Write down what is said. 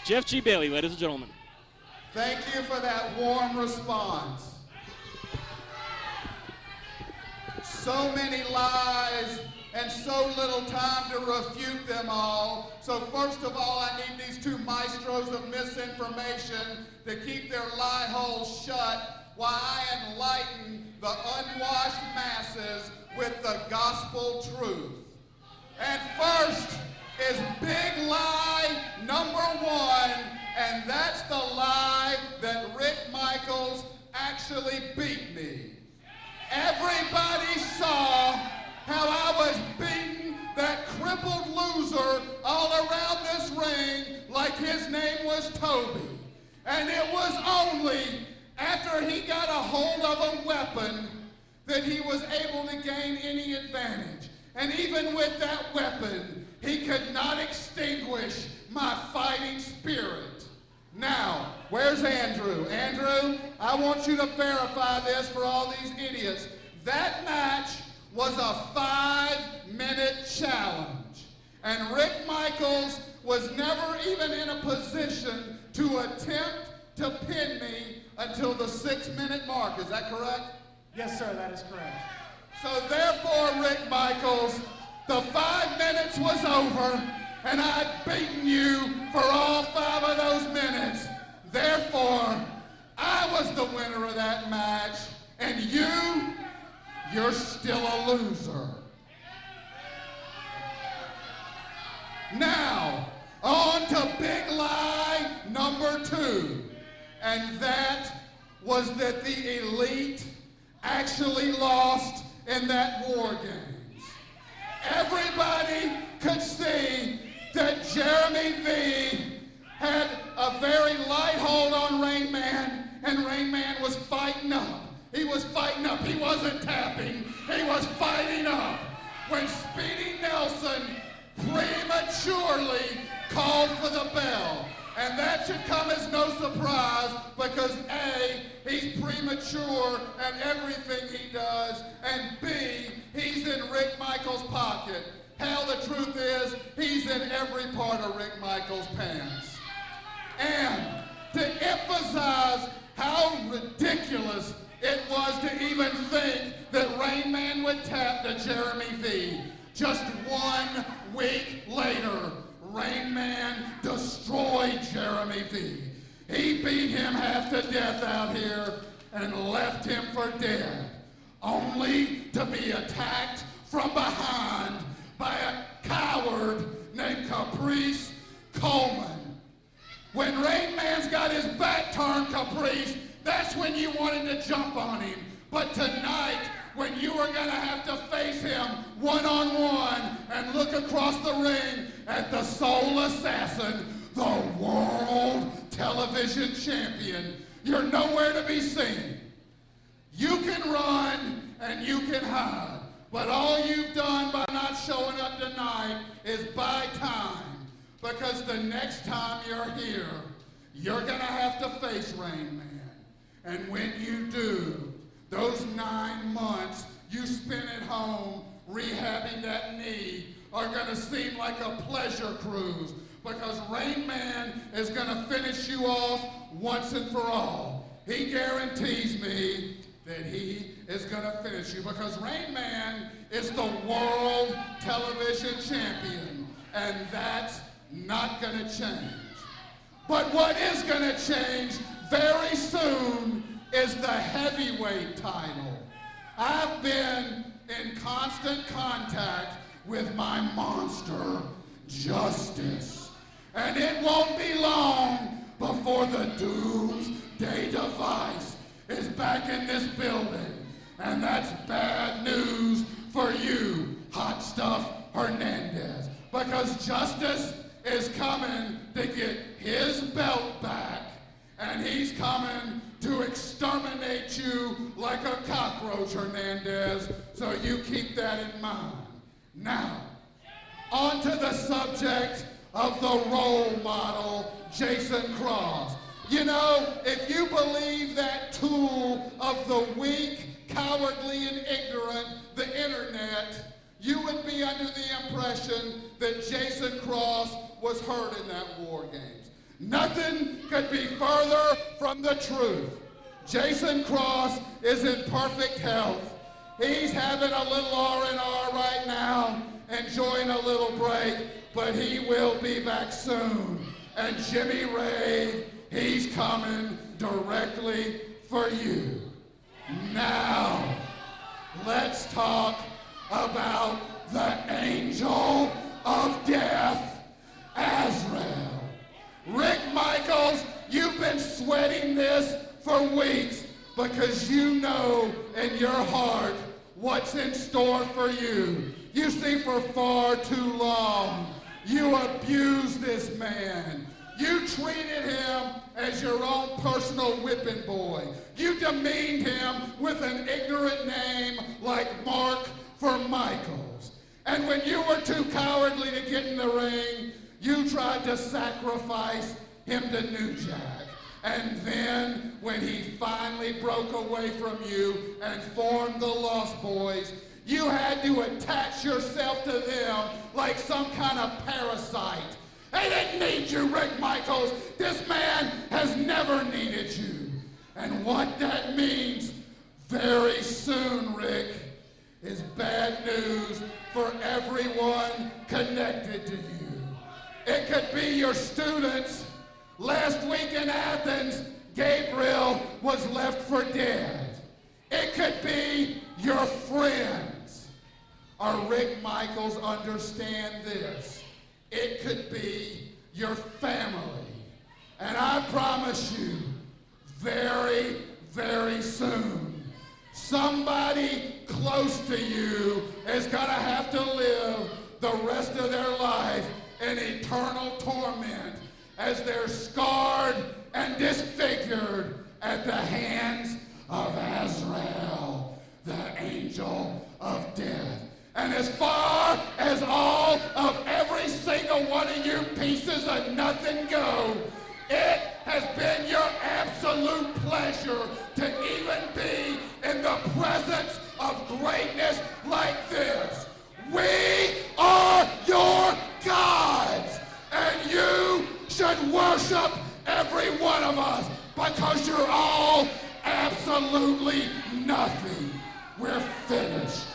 Jeff G. Bailey, ladies and gentlemen. Thank you for that warm response. So many lies and so little time to refute them all. So first of all, I need these two maestros of misinformation to keep their lie holes shut while I enlighten the unwashed masses with the gospel truth. And first is big lie number one, and that's the lie that Rick Michaels actually beat me. Everybody saw how I was beating that crippled loser all around this ring like his name was Toby. And it was only after he got a hold of a weapon that he was able to gain any advantage. And even with that weapon, he could not extinguish my fighting spirit. Now, where's Andrew? Andrew, I want you to verify this for all these idiots. That match was a 5-minute challenge. And Rick Michaels was never even in a position to attempt to pin me until the 6-minute mark. Is that correct? Yes, sir, that is correct. So therefore, Rick Michaels, the 5 minutes was over, and I'd beaten you for all 5 of those minutes. Therefore, I was the winner of that match, and you're still a loser. Now, on to big lie number 2, and that was that the elite actually lost in that War Games. Everybody could see that Jeremy V had a very light hold on Rainman, and Rainman was fighting up. He was fighting up. He wasn't tapping. He was fighting up. When Speedy Nelson prematurely called for the bell. And that should come as no surprise because A, he's premature at everything he does, and B, he's in Rick Michaels' pocket. Hell, the truth is, he's in every part of Rick Michaels' pants. And to emphasize how ridiculous it was to even think that Rainman would tap to Jeremy V, just 1 week later, Rainman destroyed Jeremy V. He beat him half to death out here and left him for dead, only to be attacked from behind by a coward named Caprice Coleman. When Rainman's got his back turned, Caprice, that's when you wanted to jump on him. But tonight, when you were gonna have to face him one-on-one and look across the ring at the Soul Assassin, the world television champion, you're nowhere to be seen. You can run and you can hide, but all you've done by not showing up tonight is buy time, because the next time you're here, you're gonna have to face Rainman. And when you do, those 9 months you spent at home rehabbing that knee are gonna seem like a pleasure cruise, because Rainman is gonna finish you off once and for all. He guarantees me that he is gonna finish you, because Rainman is the world television champion, and that's not gonna change. But what is gonna change very soon is the heavyweight title. I've been in constant contact with my monster, Justice. And it won't be long before the Doomsday Device is back in this building. And that's bad news for you, Hot Stuff Hernandez, because Justice is coming to get his belt back, and he's coming to exterminate you like a cockroach, Hernandez, so you keep that in mind. Now, on to the subject of the role model, Jason Cross. You know, if you believe that tool of the weak, cowardly, and ignorant, the internet, you would be under the impression that Jason Cross was hurt in that War Games. Nothing could be further from the truth. Jason Cross is in perfect health. He's having a little R&R right now, enjoying a little break, but he will be back soon. And Jimmy Ray, he's coming directly for you. Now, let's talk about the angel of death, Azrael. Rick Michaels, you've been sweating this for weeks because you know in your heart what's in store for you. You see, for far too long, you abused this man. You treated him as your own personal whipping boy. You demeaned him with an ignorant name like Mark for Michaels. And when you were too cowardly to get in the ring, you tried to sacrifice him to New Jack. And then, when he finally broke away from you and formed the Lost Boys, you had to attach yourself to them like some kind of parasite. They didn't need you, Rick Michaels. This man has never needed you. And what that means very soon, Rick, is bad news for everyone connected to you. It could be your students. Last week in Athens, Gabriel was left for dead. It could be your friends. Or Rick Michaels, understand this. It could be your family. And I promise you, very, very soon, somebody close to you is gonna have to live the rest of their life in eternal torment as they're scarred and disfigured at the hands of Azrael, the angel of death. And as far as all of every single one of you pieces of nothing go, it has been your absolute pleasure to even be in the presence of greatness like this. We are your gods, and you should worship every one of us because you're all absolutely nothing. We're finished.